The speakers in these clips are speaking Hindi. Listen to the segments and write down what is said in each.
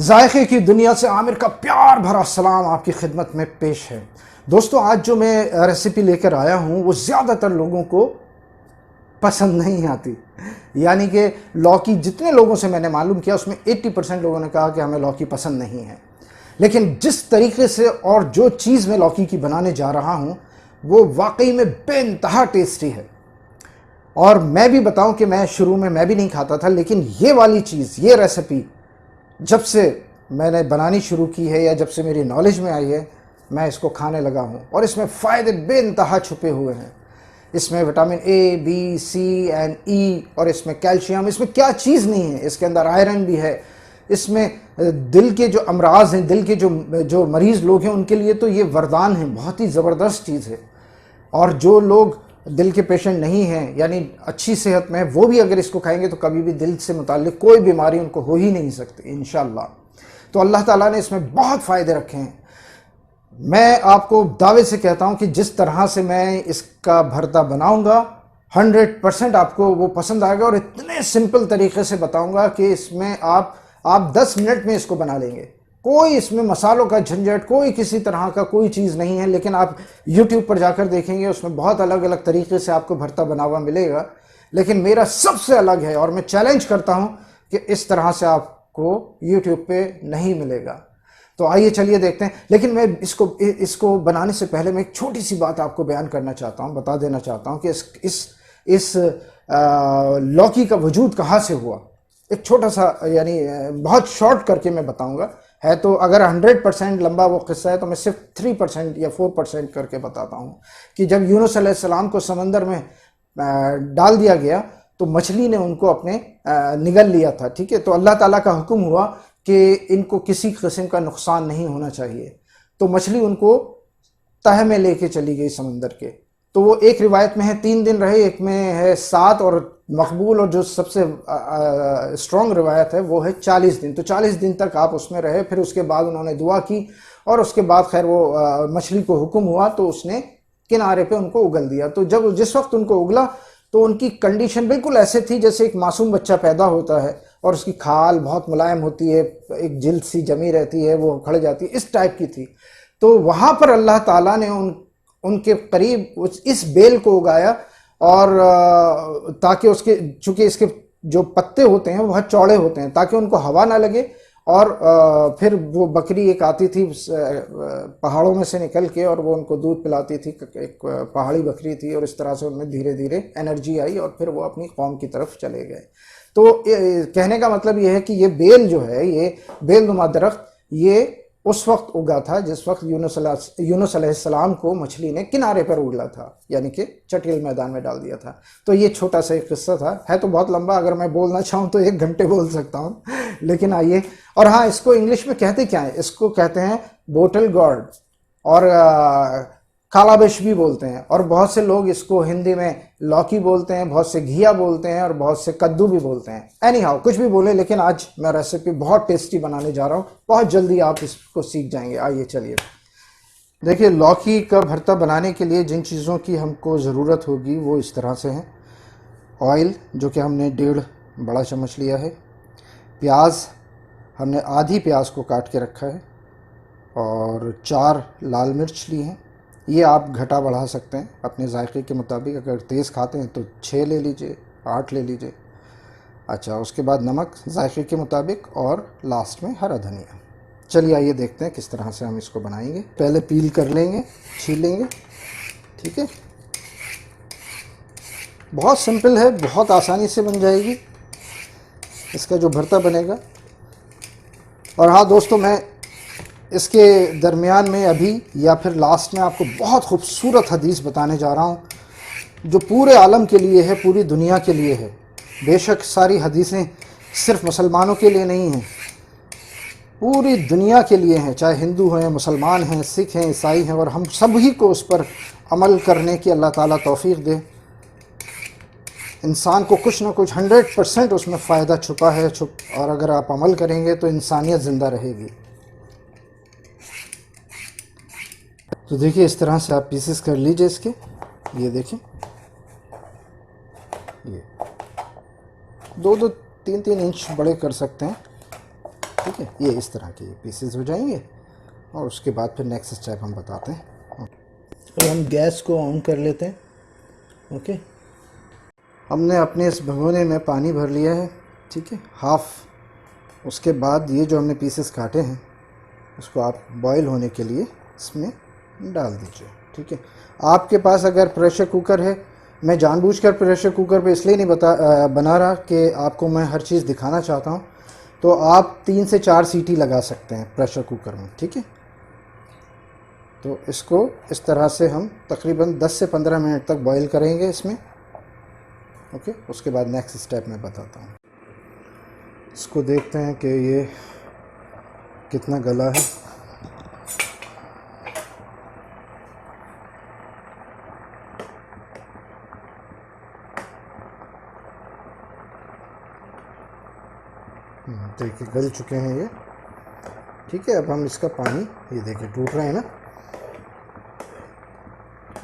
जायके की दुनिया से आमिर का प्यार भरा सलाम आपकी खिदमत में पेश है। दोस्तों, आज जो मैं रेसिपी लेकर आया हूँ वो ज़्यादातर लोगों को पसंद नहीं आती। यानी कि लौकी, जितने लोगों से मैंने मालूम किया उसमें 80% लोगों ने कहा कि हमें लौकी पसंद नहीं है। लेकिन जिस तरीके से और जो चीज़ मैं लौकी की बनाने जा रहा हूँ वो वाकई में बेइंतहा टेस्टी है। और मैं भी बताऊं कि मैं शुरू में मैं भी नहीं खाता था, लेकिन ये वाली चीज़, ये रेसिपी जब से मैंने बनानी शुरू की है या जब से मेरी नॉलेज में आई है, मैं इसको खाने लगा हूँ। और इसमें फ़ायदे बेइंतहा छुपे हुए हैं। इसमें vitamin A, B, C and E, और इसमें कैल्शियम, इसमें क्या चीज़ नहीं है। इसके अंदर आयरन भी है। इसमें दिल के जो अमराज हैं, दिल के जो मरीज़ लोग हैं, उनके लिए तो ये वरदान है, बहुत ही ज़बरदस्त चीज़ है। और जो लोग दिल के पेशेंट नहीं हैं, यानी अच्छी सेहत में, वो भी अगर इसको खाएंगे तो कभी भी दिल से मुताल्लिक कोई बीमारी उनको हो ही नहीं सकती इंशाअल्लाह। तो अल्लाह ताला ने इसमें बहुत फ़ायदे रखे हैं। मैं आपको दावे से कहता हूं कि जिस तरह से मैं इसका भरता बनाऊंगा 100% आपको वो पसंद आएगा। और इतने सिंपल तरीके से बताऊंगा कि इसमें आप 10 मिनट में इसको बना लेंगे। कोई इसमें मसालों का झंझट, कोई किसी तरह का कोई चीज़ नहीं है। लेकिन आप YouTube पर जाकर देखेंगे, उसमें बहुत अलग अलग तरीके से आपको भरता बना हुआ मिलेगा। लेकिन मेरा सबसे अलग है और मैं चैलेंज करता हूं कि इस तरह से आपको YouTube पे नहीं मिलेगा। तो आइए चलिए देखते हैं। लेकिन मैं इसको बनाने से पहले मैं एक छोटी सी बात आपको बयान करना चाहता हूं, बता देना चाहता हूं कि इस लौकी का वजूद कहाँ से हुआ। एक छोटा सा, यानी बहुत शॉर्ट करके मैं बताऊंगा। है तो अगर 100% लंबा वो किस्सा है तो मैं सिर्फ 3% या 4% करके बताता हूँ कि जब यूनुस अलैहिस्सलाम को समंदर में डाल दिया गया तो मछली ने उनको अपने निगल लिया था। ठीक है, तो अल्लाह ताला का हुक्म हुआ कि इनको किसी किस्म का नुकसान नहीं होना चाहिए। तो मछली उनको तह में लेके चली गई समंदर के। तो वो एक रिवायत में है 3 दिन रहे, एक में है 7, और मकबूल और जो सबसे स्ट्रॉन्ग रिवायत है वो है 40 दिन। तो 40 दिन तक आप उसमें रहे। फिर उसके बाद उन्होंने दुआ की और उसके बाद खैर वो मछली को हुक्म हुआ तो उसने किनारे पे उनको उगल दिया। तो जिस वक्त उनको उगला तो उनकी कंडीशन बिल्कुल ऐसे थी जैसे एक मासूम बच्चा पैदा होता है और उसकी खाल बहुत मुलायम होती है, एक जिल्द सी जमी रहती है, वो खड़ जाती है, इस टाइप की थी। तो वहाँ पर अल्लाह ताला ने उनके करीब इस बेल को उगाया, और ताकि उसके, चूंकि इसके जो पत्ते होते हैं वो बहुत चौड़े होते हैं ताकि उनको हवा ना लगे। और फिर वो बकरी एक आती थी पहाड़ों में से निकल के और वो उनको दूध पिलाती थी। एक पहाड़ी बकरी थी और इस तरह से उनमें धीरे धीरे एनर्जी आई और फिर वो अपनी कौम की तरफ चले गए। तो कहने का मतलब ये है कि ये बेल जो है, ये बेलनुमा दरख्त, ये उस वक्त उगा था जिस वक्त यूनुस अलैहिस्सलाम को मछली ने किनारे पर उगला था, यानी कि चटिल मैदान में डाल दिया था। तो ये छोटा सा एक किस्सा था। है तो बहुत लंबा, अगर मैं बोलना चाहूँ तो 1 घंटे बोल सकता हूँ, लेकिन आइए। और हाँ, इसको इंग्लिश में कहते क्या है? इसको कहते हैं बोटल गॉर्ड और कालाबिश भी बोलते हैं। और बहुत से लोग इसको हिंदी में लौकी बोलते हैं, बहुत से घिया बोलते हैं और बहुत से कद्दू भी बोलते हैं। एनी हाउ, कुछ भी बोले, लेकिन आज मैं रेसिपी बहुत टेस्टी बनाने जा रहा हूँ। बहुत जल्दी आप इसको सीख जाएंगे। आइए चलिए देखिए, लौकी का भरता बनाने के लिए जिन चीज़ों की हमको ज़रूरत होगी वो इस तरह से हैं। ऑयल, जो कि हमने 1.5 बड़ा चम्मच लिया है। प्याज, हमने आधी प्याज को काट के रखा है। और 4 लाल मिर्च ली हैं। ये आप घटा बढ़ा सकते हैं अपने जायके के मुताबिक। अगर तेज़ खाते हैं तो 6 ले लीजिए, 8 ले लीजिए। अच्छा, उसके बाद नमक जायके के मुताबिक, और लास्ट में हरा धनिया। चलिए आइए देखते हैं किस तरह से हम इसको बनाएंगे। पहले पील कर लेंगे, छील लेंगे। ठीक है, बहुत सिंपल है, बहुत आसानी से बन जाएगी इसका जो भरता बनेगा। और हाँ दोस्तों, मैं इसके दरमियान में अभी या फिर लास्ट में आपको बहुत खूबसूरत हदीस बताने जा रहा हूँ जो पूरे आलम के लिए है, पूरी दुनिया के लिए है। बेशक सारी हदीसें सिर्फ मुसलमानों के लिए नहीं हैं, पूरी दुनिया के लिए हैं। चाहे हिंदू हैं, मुसलमान हैं, सिख हैं, ईसाई हैं, और हम सभी को उस पर अमल करने की अल्लाह ताला तौफीक दे। इंसान को कुछ ना कुछ 100% उसमें फ़ायदा छुपा है, और अगर आप अमल करेंगे तो इंसानियत ज़िंदा रहेगी। तो देखिए, इस तरह से आप पीसेस कर लीजिए इसके। ये देखिए, ये 2-2, 3-3 इंच बड़े कर सकते हैं। ठीक है, ये इस तरह के पीसेस हो जाएंगे और उसके बाद फिर नेक्स्ट स्टेप हम बताते हैं। तो हम गैस को ऑन कर लेते हैं। ओके, हमने अपने इस भगोने में पानी भर लिया है, ठीक है, हाफ। उसके बाद ये जो हमने पीसेस काटे हैं उसको आप बॉईल होने के लिए इसमें डाल दीजिए, ठीक है। आपके पास अगर प्रेशर कुकर है, मैं जानबूझकर प्रेशर कुकर पे इसलिए नहीं बना रहा कि आपको मैं हर चीज़ दिखाना चाहता हूँ, तो आप 3 से 4 सीटी लगा सकते हैं प्रेशर कुकर में, ठीक है। तो इसको इस तरह से हम तकरीबन 10 से 15 मिनट तक बॉईल करेंगे इसमें। ओके, उसके बाद नेक्स्ट स्टेप में बताता हूँ। इसको देखते हैं कि ये कितना गला है। देखिए गल चुके हैं ये, ठीक है। अब हम इसका पानी, ये देखिए टूट रहे हैं ना,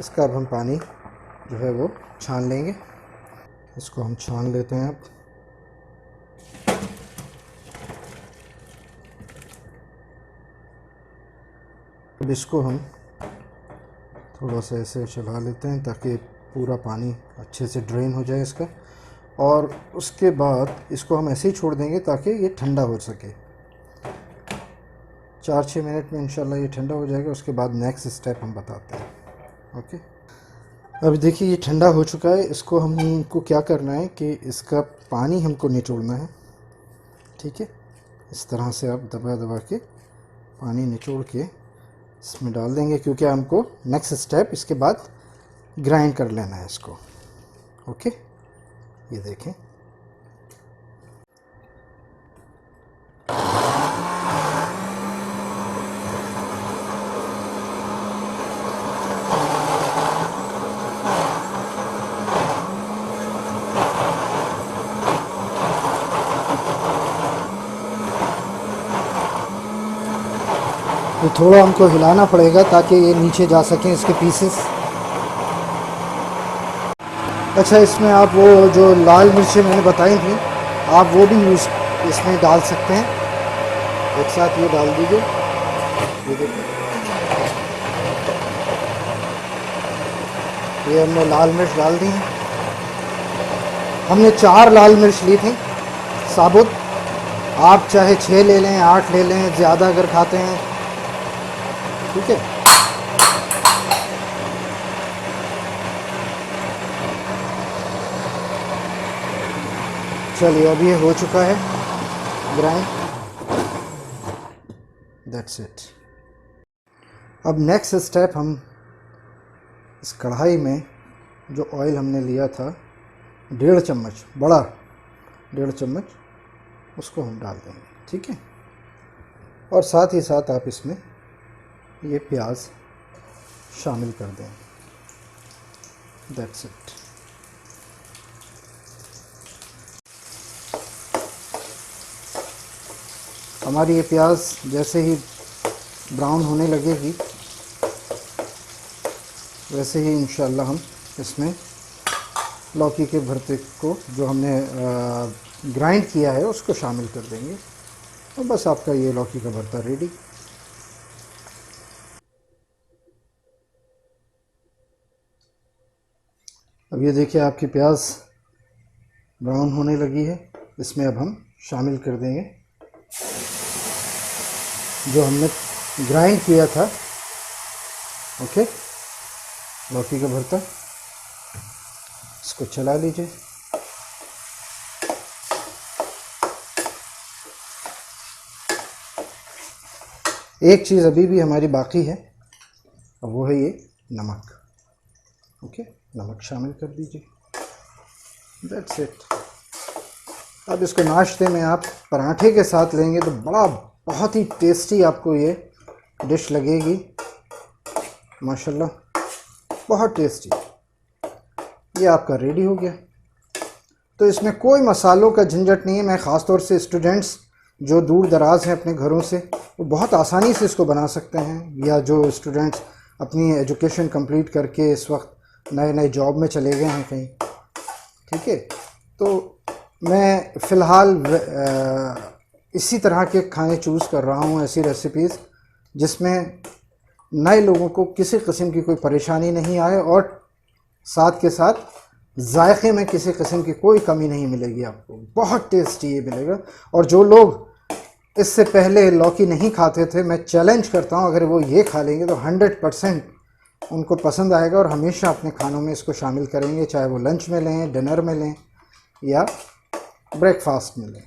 इसका अब हम पानी जो है वो छान लेंगे। इसको हम छान लेते हैं। अब इसको हम थोड़ा सा ऐसे चला लेते हैं ताकि पूरा पानी अच्छे से ड्रेन हो जाए इसका, और उसके बाद इसको हम ऐसे ही छोड़ देंगे ताकि ये ठंडा हो सके। 4-6 मिनट में इंशाल्लाह ये ठंडा हो जाएगा। उसके बाद नेक्स्ट स्टेप हम बताते हैं। ओके, अब देखिए ये ठंडा हो चुका है। इसको हमको क्या करना है कि इसका पानी हमको निचोड़ना है, ठीक है। इस तरह से आप दबा दबा के पानी निचोड़ के इसमें डाल देंगे, क्योंकि हमको नेक्स्ट स्टेप इसके बाद ग्राइंड कर लेना है इसको। ओके, ये देखें, तो थोड़ा हमको हिलाना पड़ेगा ताकि ये नीचे जा सकें इसके पीसेस। अच्छा, इसमें आप वो जो लाल मिर्चें मैंने बताई थी, आप वो भी यूज़ इसमें डाल सकते हैं। एक साथ ये डाल दीजिए, ये देखिए, ये हमने लाल मिर्च डाल दी है। हमने 4 लाल मिर्च ली थी साबुत। आप चाहे 6 ले लें, 8 ले लें, ज़्यादा अगर खाते हैं, ठीक है। चलिए, अब ये हो चुका है ग्राइंड। That's it. अब नेक्स्ट स्टेप, हम इस कढ़ाई में जो ऑयल हमने लिया था 1.5 चम्मच, बड़ा 1.5 चम्मच, उसको हम डाल देंगे, ठीक है। और साथ ही साथ आप इसमें ये प्याज शामिल कर दें। That's it. हमारी ये प्याज जैसे ही ब्राउन होने लगेगी, वैसे ही इंशाल्लाह हम इसमें लौकी के भरते को जो हमने ग्राइंड किया है उसको शामिल कर देंगे, और बस आपका ये लौकी का भरता रेडी। अब ये देखिए आपकी प्याज ब्राउन होने लगी है। इसमें अब हम शामिल कर देंगे जो हमने ग्राइंड किया था, ओके, लौकी का भरता। इसको चला लीजिए। एक चीज़ अभी भी हमारी बाकी है, और वो है ये नमक। ओके, नमक शामिल कर दीजिए। That's it. अब इसको नाश्ते में आप पराठे के साथ लेंगे तो बहुत ही टेस्टी आपको ये डिश लगेगी, माशाल्लाह, बहुत टेस्टी। ये आपका रेडी हो गया। तो इसमें कोई मसालों का झंझट नहीं है। मैं ख़ास तौर से स्टूडेंट्स जो दूर दराज हैं अपने घरों से, वो बहुत आसानी से इसको बना सकते हैं, या जो स्टूडेंट्स अपनी एजुकेशन कंप्लीट करके इस वक्त नए नए जॉब में चले गए हैं कहीं, ठीक है। तो मैं फ़िलहाल इसी तरह के खाने चूज़ कर रहा हूँ, ऐसी रेसिपीज़ जिसमें नए लोगों को किसी किस्म की कोई परेशानी नहीं आए और साथ के साथ जायके में किसी किस्म की कोई कमी नहीं मिलेगी आपको। बहुत टेस्टी ये मिलेगा। और जो लोग इससे पहले लौकी नहीं खाते थे, मैं चैलेंज करता हूँ अगर वो ये खा लेंगे तो 100% उनको पसंद आएगा और हमेशा अपने खानों में इसको शामिल करेंगे, चाहे वो लंच में लें, डिनर में लें या ब्रेकफास्ट में लें।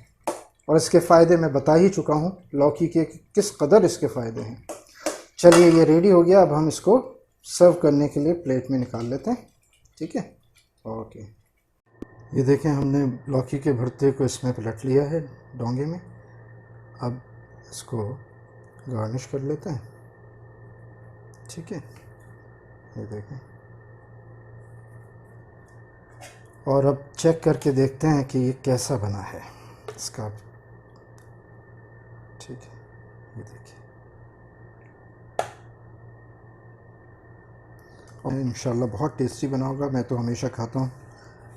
और इसके फ़ायदे मैं बता ही चुका हूँ लौकी के किस कदर इसके फ़ायदे हैं। चलिए ये रेडी हो गया, अब हम इसको सर्व करने के लिए प्लेट में निकाल लेते हैं। ठीक है, ओके। ये देखें, हमने लौकी के भरते को इसमें पलट लिया है डोंगे में। अब इसको गार्निश कर लेते हैं। ठीक है, ये देखें। और अब चेक करके देखते हैं कि ये कैसा बना है इसका। ठीक है, ये देखिए। और इंशाल्लाह बहुत टेस्टी बना होगा। मैं तो हमेशा खाता हूँ,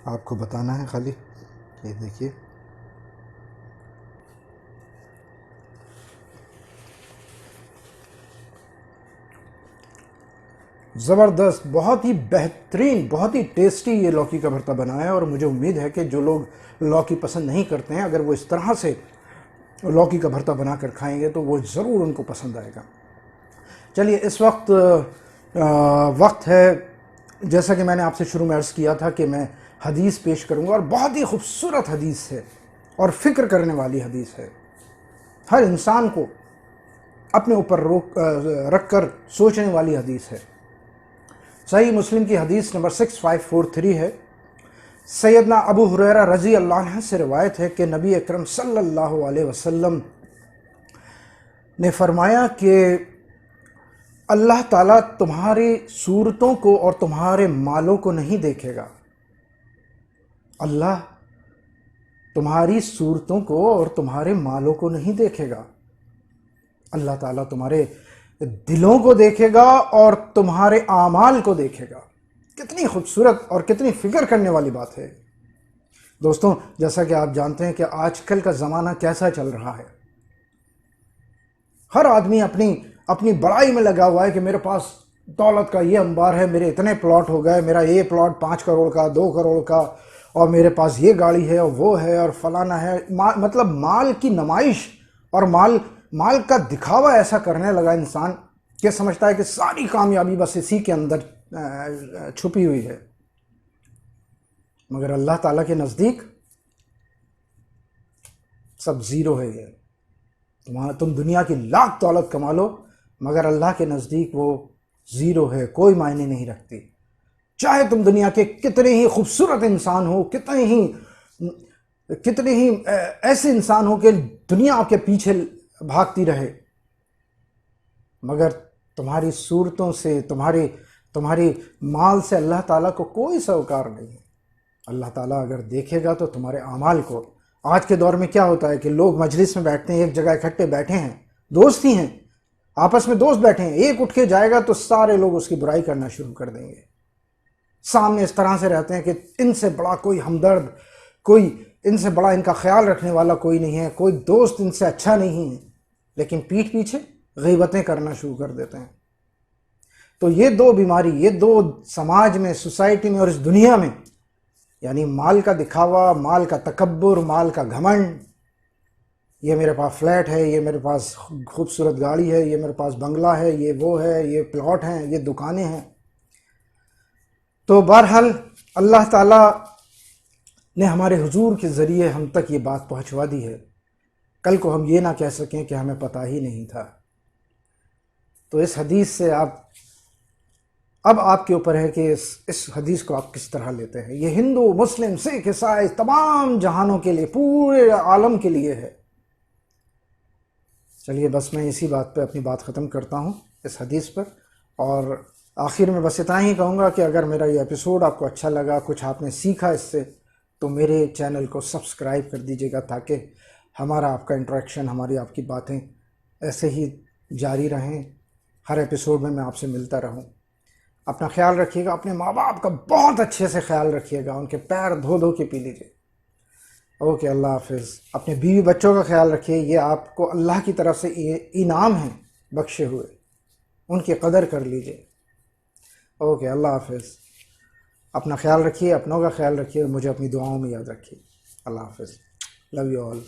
आपको बताना है खाली। ये देखिए, ज़बरदस्त, बहुत ही बेहतरीन, बहुत ही टेस्टी ये लौकी का भरता बना है। और मुझे उम्मीद है कि जो लोग लौकी पसंद नहीं करते हैं, अगर वो इस तरह से लौकी का भरता बनाकर खाएंगे तो वो ज़रूर उनको पसंद आएगा। चलिए, इस वक्त वक्त है, जैसा कि मैंने आपसे शुरू में अर्ज़ किया था कि मैं हदीस पेश करूंगा, और बहुत ही खूबसूरत हदीस है और फ़िक्र करने वाली हदीस है। हर इंसान को अपने ऊपर रख कर सोचने वाली हदीस है। सही मुस्लिम की हदीस नंबर 6543 है। सैयदना अबू हुरैरा रज़ी अल्लाह अन्हु से रिवायत है कि नबी अकरम सल्लल्लाहु अलैहि वसल्लम ने फरमाया कि अल्लाह ताला तुम्हारी सूरतों को और तुम्हारे मालों को नहीं देखेगा। अल्लाह तुम्हारी सूरतों को और तुम्हारे मालों को नहीं देखेगा। अल्लाह ताला तुम्हारे दिलों को देखेगा और तुम्हारे आमाल को देखेगा। कितनी खूबसूरत और कितनी फ़िक्र करने वाली बात है दोस्तों। जैसा कि आप जानते हैं कि आजकल का ज़माना कैसा चल रहा है। हर आदमी अपनी अपनी बड़ाई में लगा हुआ है कि मेरे पास दौलत का ये अंबार है, मेरे इतने प्लॉट हो गए, मेरा ये प्लॉट 5 करोड़ का, 2 करोड़ का, और मेरे पास ये गाड़ी है और वो है और फलाना है। मतलब माल की नुमाइश और माल का दिखावा ऐसा करने लगा इंसान कि समझता है कि सारी कामयाबी बस इसी के अंदर छुपी हुई है। मगर अल्लाह ताला के नज़दीक सब ज़ीरो है। ये तुम दुनिया की लाख दौलत कमा लो, मगर अल्लाह के नज़दीक वो ज़ीरो है, कोई मायने नहीं रखती। चाहे तुम दुनिया के कितने ही खूबसूरत इंसान हो, कितने ही ऐसे इंसान हो कि दुनिया आपके पीछे भागती रहे, मगर तुम्हारी सूरतों से, तुम्हारी माल से अल्लाह ताला को कोई सरोकार नहीं है। अल्लाह ताला अगर देखेगा तो तुम्हारे आमाल को। आज के दौर में क्या होता है कि लोग मजलिस में बैठते हैं, एक जगह इकट्ठे बैठे हैं, दोस्त ही हैं, आपस में दोस्त बैठे हैं, एक उठ के जाएगा तो सारे लोग उसकी बुराई करना शुरू कर देंगे। सामने इस तरह से रहते हैं कि इनसे बड़ा कोई हमदर्द, कोई इनसे बड़ा इनका ख्याल रखने वाला कोई नहीं है, कोई दोस्त इनसे अच्छा नहीं है, लेकिन पीठ पीछे गीबतें करना शुरू कर देते हैं। तो ये दो बीमारी, ये दो समाज में, सोसाइटी में और इस दुनिया में, यानी माल का दिखावा, माल का तकब्बुर, माल का घमंड, ये मेरे पास फ्लैट है, ये मेरे पास खूबसूरत गाड़ी है, ये मेरे पास बंगला है, ये वो है, ये प्लॉट हैं, ये दुकानें हैं। तो बहरहाल अल्लाह ताला ने हमारे हुजूर के ज़रिए हम तक ये बात पहुंचवा दी है। कल को हम ये ना कह सकें कि हमें पता ही नहीं था। तो इस हदीस से अब आपके ऊपर है कि इस हदीस को आप किस तरह लेते हैं। ये हिंदू, मुस्लिम, सिख, ईसाई, तमाम जहानों के लिए, पूरे आलम के लिए है। चलिए, बस मैं इसी बात पे अपनी बात ख़त्म करता हूँ, इस हदीस पर। और आखिर में बस इतना ही कहूँगा कि अगर मेरा ये एपिसोड आपको अच्छा लगा, कुछ आपने सीखा इससे, तो मेरे चैनल को सब्सक्राइब कर दीजिएगा, ताकि हमारा आपका इंटरेक्शन, हमारी आपकी बातें ऐसे ही जारी रहें। हर एपिसोड में मैं आपसे मिलता रहूं। अपना ख्याल रखिएगा, अपने माँ बाप का बहुत अच्छे से ख्याल रखिएगा, उनके पैर धो धो के पी लीजिए। ओके, अल्लाह हाफिज़। अपने बीवी बच्चों का ख्याल रखिए, ये आपको अल्लाह की तरफ से इनाम है बख्शे हुए, उनकी कदर कर लीजिए। ओके, अल्लाह हाफिज़। अपना ख्याल रखिए, अपनों का ख्याल रखिए और मुझे अपनी दुआओं में याद रखिए। अल्लाह हाफिज़। Love you all.